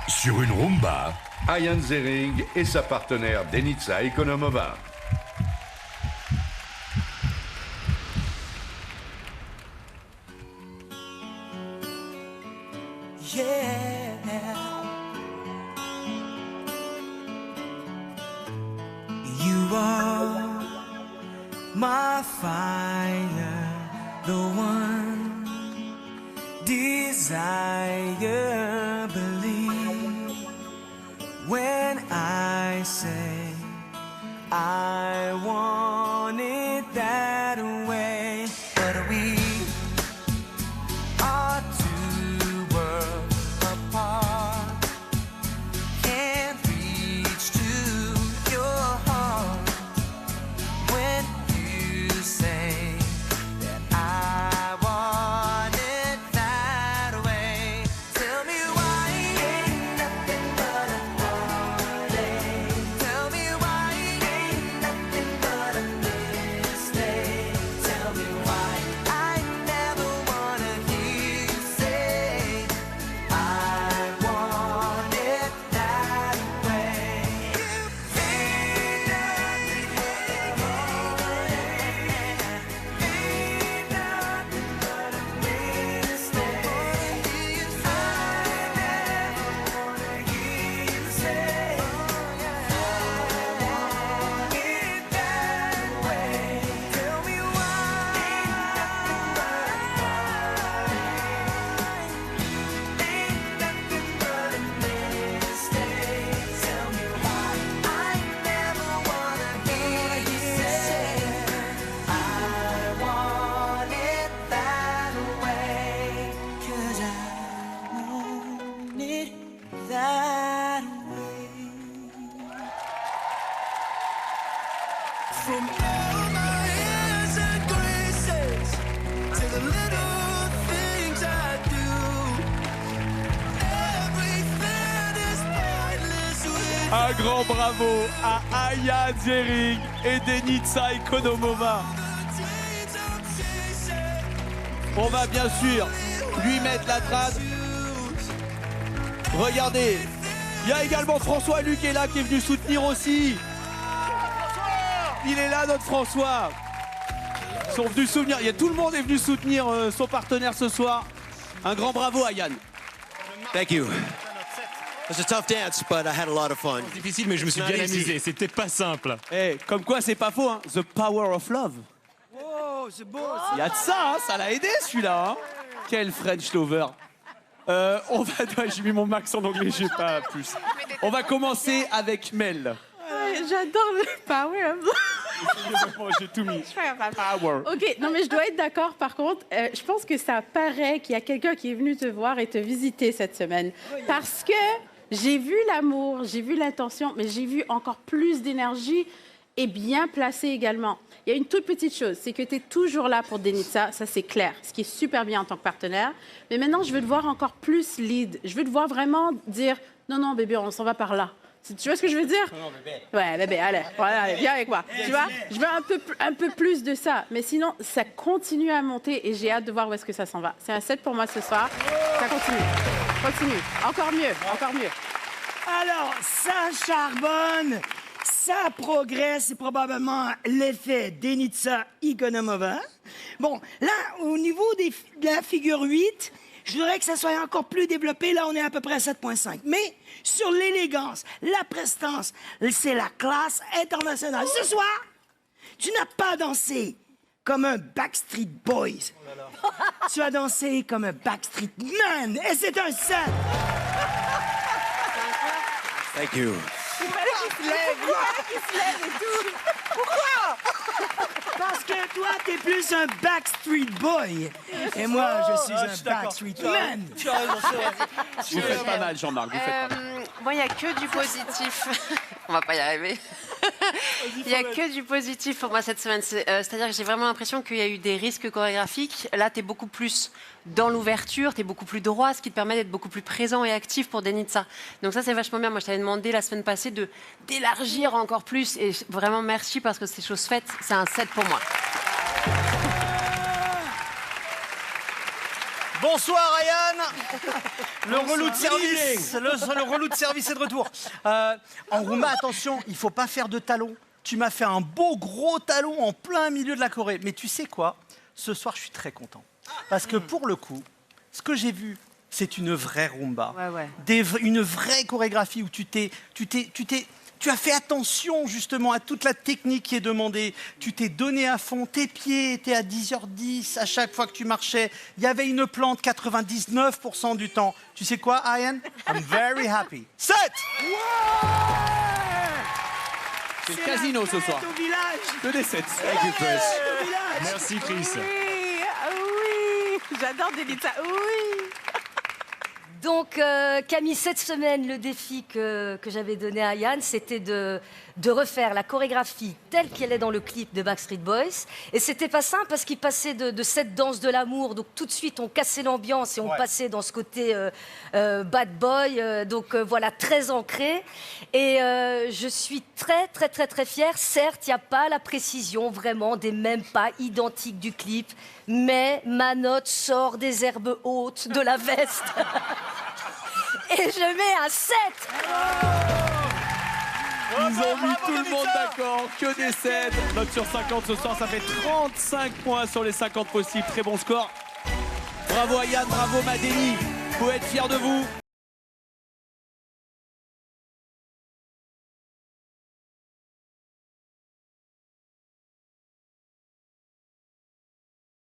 Sur une rumba, Ayaan Ziering et sa partenaire Denica Ekonomova. Yeah, you are my fire, the one desire. Believe when I say I want it that way, but we are two worlds apart. Can't reach to your heart when you say that I want it that way. Tell me why ain't nothing but a heartache. Tell me why ain't nothing but a mistake. Tell me why I never wanna hear you say I want it that way. Ain't nothing but a heartache. Ain't nothing but a mistake. I never wanna hear you say I want it that way. Tell me why ain't nothing but a heartache. Ain't nothing but a mistake. Tell me why I never wanna hear you say I want it that way. 'Cause I want it that way. From all my years and graces to the little things I do, everything is pointless with Un grand bravo à Ayaan Ziering et Denica Ekonomova. On va bien sûr lui mettre la trad. Regardez, il y a également François Luc qui est là, qui est venu soutenir aussi. Il est là, notre François. Ils sont venus soutenir. Tout le monde est venu soutenir son partenaire ce soir. Un grand bravo, Ayaan. Thank you. It was a tough dance, but I had a lot of fun. Difficile, mais je me suis bien amusé. C'était pas simple. Eh, comme quoi, c'est pas faux, hein. The power of love. Oh, c'est beau. Il y a de ça, hein, ça l'a aidé celui-là. Hein. Quel French lover. J'ai mis mon max en anglais, j'ai pas plus. On va commencer avec Mel. J'adore le power of J'ai tout mis. love. Power. Ok, non mais je dois être d'accord par contre. Je pense que ça paraît qu'il y a quelqu'un qui est venu te voir et te visiter cette semaine. Parce que j'ai vu l'amour, j'ai vu l'intention, mais j'ai vu encore plus d'énergie et bien placée également. Il y a une toute petite chose, c'est que tu es toujours là pour Denica, ça c'est clair, ce qui est super bien en tant que partenaire. Mais maintenant, je veux te voir encore plus lead. Je veux te voir vraiment dire « Non, non, bébé, on s'en va par là ». Tu vois ce que je veux dire? Non, bébé. Ouais, bébé, allez, voilà, allez, viens avec moi. Tu vois? Je veux un peu plus de ça. Mais sinon, ça continue à monter et j'ai hâte de voir où est-ce que ça s'en va. C'est un 7 pour moi ce soir. Ça continue. Continue. Encore mieux, encore mieux. Alors, ça charbonne, ça progresse, c'est probablement l'effet Denica Ekonomova. Bon, là, au niveau de la figure 8, je voudrais que ça soit encore plus développé. Là, on est à peu près à 7,5. Mais sur l'élégance, la prestance, c'est la classe internationale. Ce soir, tu n'as pas dansé comme un Backstreet Boys. Tu as dansé comme un Backstreet Man. Et c'est un 7. Thank you. Il fallait qu'il se lève et tout. Pourquoi? Parce que toi, t'es plus un Backstreet Boy. Et moi, je suis un Backstreet Man. Vous faites pas mal, Jean-Marc. Vous faites pas mal. Moi, il n'y a que du positif. On va pas y arriver. Il n'y a que du positif pour moi cette semaine. C'est-à-dire que j'ai vraiment l'impression qu'il y a eu des risques chorégraphiques. Là, tu es beaucoup plus dans l'ouverture, tu es beaucoup plus droit, ce qui te permet d'être beaucoup plus présent et actif pour Denica. Donc ça, c'est vachement bien. Moi, je t'avais demandé la semaine passée d'élargir encore plus. Et vraiment, merci parce que c'est chose faite. C'est un 7 pour moi. Bonsoir Ryan. Le relou de service, le relou de service est de retour. En rumba, attention, il faut pas faire de talons. Tu m'as fait un beau gros talon en plein milieu de la Corée. Mais tu sais quoi? Ce soir, je suis très content. Parce que pour le coup, ce que j'ai vu, c'est une vraie rumba. Une vraie chorégraphie où tu as fait attention justement à toute la technique qui est demandée. Tu t'es donné à fond. Tes pieds étaient à 10h10 à chaque fois que tu marchais. Il y avait une plante 99% du temps. Tu sais quoi, Ian? I'm very happy. 7! C'est le casino ce soir. Au village. Que des 7. Thank you, Chris. Au village. Merci, Chris. Oui, oui. J'adore Denitsa. Oui. Donc, Camille, cette semaine, le défi que j'avais donné à Yann, c'était de refaire la chorégraphie telle qu'elle est dans le clip de Backstreet Boys. Et c'était pas simple parce qu'il passait de cette danse de l'amour. Donc, tout de suite, on cassait l'ambiance et on passait dans ce côté bad boy. Donc, voilà, très ancré. Et je suis très, très, très, très fière. Certes, il n'y a pas la précision vraiment des mêmes pas identiques du clip. Mais ma note sort des herbes hautes de la veste. Et je mets un 7. Ils ont mis tout le monde d'accord, que des 7. Note sur 50 ce soir, ça fait 35 points sur les 50 possibles. Très bon score. Bravo à Yann, bravo Madénie. Faut être fier de vous.